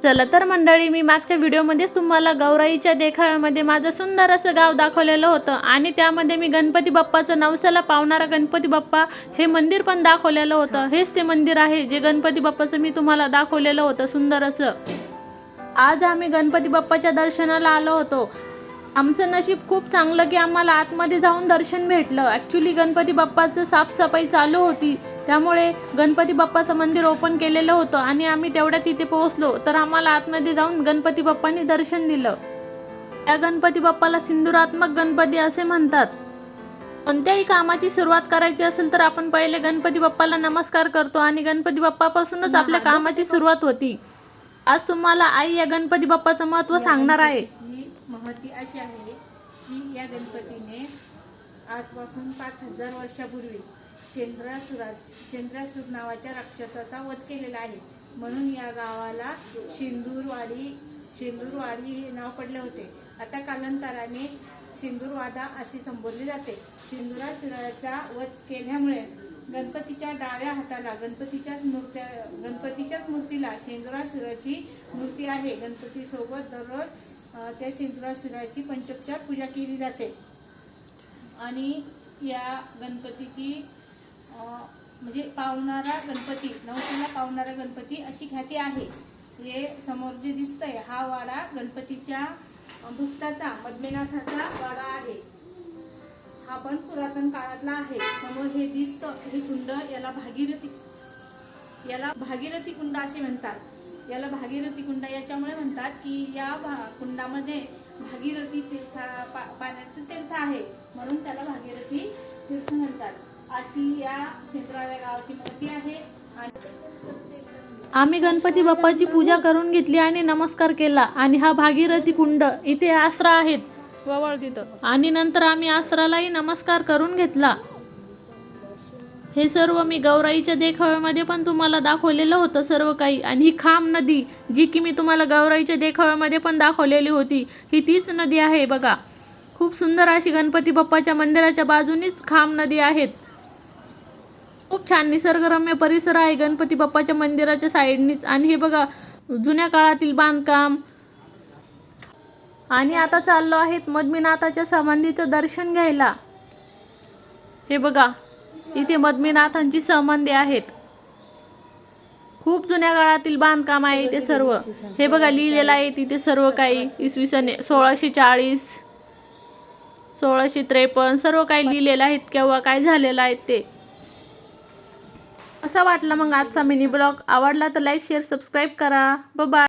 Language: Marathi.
चला तर मंडळी, मी मागच्या व्हिडिओमध्येच तुम्हाला गौराईच्या देखाव्यामध्ये माझं सुंदर असं गाव दाखवलेलं होतं आणि त्यामध्ये मी गणपती बाप्पाचं नवसाला पावणारा गणपती बाप्पा हे मंदिर पण दाखवलेलं होतं। हेच ते मंदिर आहे जे गणपती बाप्पाचं मी तुम्हाला दाखवलेलं होतं सुंदर असं। आज आम्ही गणपती बाप्पाच्या दर्शनाला आलो होतो। आमचं नशीब खूप चांगलं की आम्हाला आतमध्ये जाऊन दर्शन भेटलं। ॲक्च्युली गणपती बाप्पाचं साफसफाई चालू होती, त्यामुळे गणपती बाप्पाचं मंदिर ओपन केलेलं होतं आणि आम्ही तेवढ्या तिथे पोहोचलो तर आम्हाला आतमध्ये जाऊन गणपती बाप्पांनी दर्शन दिलं। या गणपती बाप्पाला सिंदूरात्मक गणपती असे म्हणतात। कोणत्याही कामाची सुरुवात करायची असेल तर आपण पहिले गणपती बाप्पाला नमस्कार करतो आणि गणपती बाप्पापासूनच आपल्या कामाची सुरुवात होती। आज तुम्हाला आई या गणपती बाप्पाचं महत्त्व सांगणार आहे। महती अशी आहे की या गणपतीने आजपासून 5000 वर्षापूर्वी शेंद्रासूर नावाच्या राक्षसाचा वध केलेला आहे, म्हणून या गावाला शेंदूरवाडी हे नाव पडले होते। आता कालांतराने शेंदूरवादा अशी संबोधली जाते। शेंद्रासुराचा वध केल्यामुळे गणपतीच्या डाव्या हाताला गणपतीच्याच मूर्तीला शेंद्रासुराची मूर्ती आहे। गणपतीसोबत दररोज त्या शेंद्रासुराची पंचोपचार पूजा केली जाते आणि या गणपतीची म्हणजे पावणारा गणपती, नवसाला पावणारा गणपती अशी ख्याती आहे। हे समोर जे दिसतंय हा वाडा गणपतीच्या भक्ताचा मदमेनाथाचा वाडा आहे। हा पण पुरातन काळातला आहे। समोर हे दिसतं हे कुंड, याला भागीरथी कुंड असे म्हणतात। याला भागीरथी कुंड याच्यामुळे म्हणतात की या कुंडामध्ये भागीरथी पाण्याचं तीर्थ आहे, म्हणून त्याला भागीरथी तीर्थ म्हणतात। अशी या शेंद्राव्या गावाची मूर्ती आहे। आम्ही गणपती बाप्पाची पूजा करून घेतली आणि नमस्कार केला आणि हा भागीरथी कुंड इथे आसरा आहेत ववळ तिथं, आणि नंतर आम्ही आसरालाही नमस्कार करून घेतला। हे सर्व मी गौराईच्या देखाव्यामध्ये पण तुम्हाला दाखवलेलं होतं सर्व काही। आणि ही खाम नदी जी की मी तुम्हाला गौराईच्या देखाव्यामध्ये पण दाखवलेली होती, ही तीच नदी आहे बघा। खूप सुंदर अशी गणपती बाप्पाच्या मंदिराच्या बाजूनीच खाम नदी आहेत। खूप छान निसर्गरम्य परिसर आहे गणपती बाप्पाच्या मंदिराच्या साईडनीच। आणि हे बघा जुन्या काळातील बांधकाम। आणि आता चाललो आहेत मदमेनाथाच्या समाधीचं दर्शन घ्यायला। हे बघा इथे मदमेनाथांची समाधी आहेत। खूप जुन्या काळातील बांधकाम आहे ते सर्व। हे बघा लिहिलेलं आहे तिथे सर्व काही इसवी सन 1640 1653 सर्व काही लिहिलेलं आहे, केव्हा काय झालेलं आहे ते। असा वाटला मग आजचा मिनी ब्लॉग। आवडला तर लाईक शेअर सबस्क्राईब करा। Bye bye.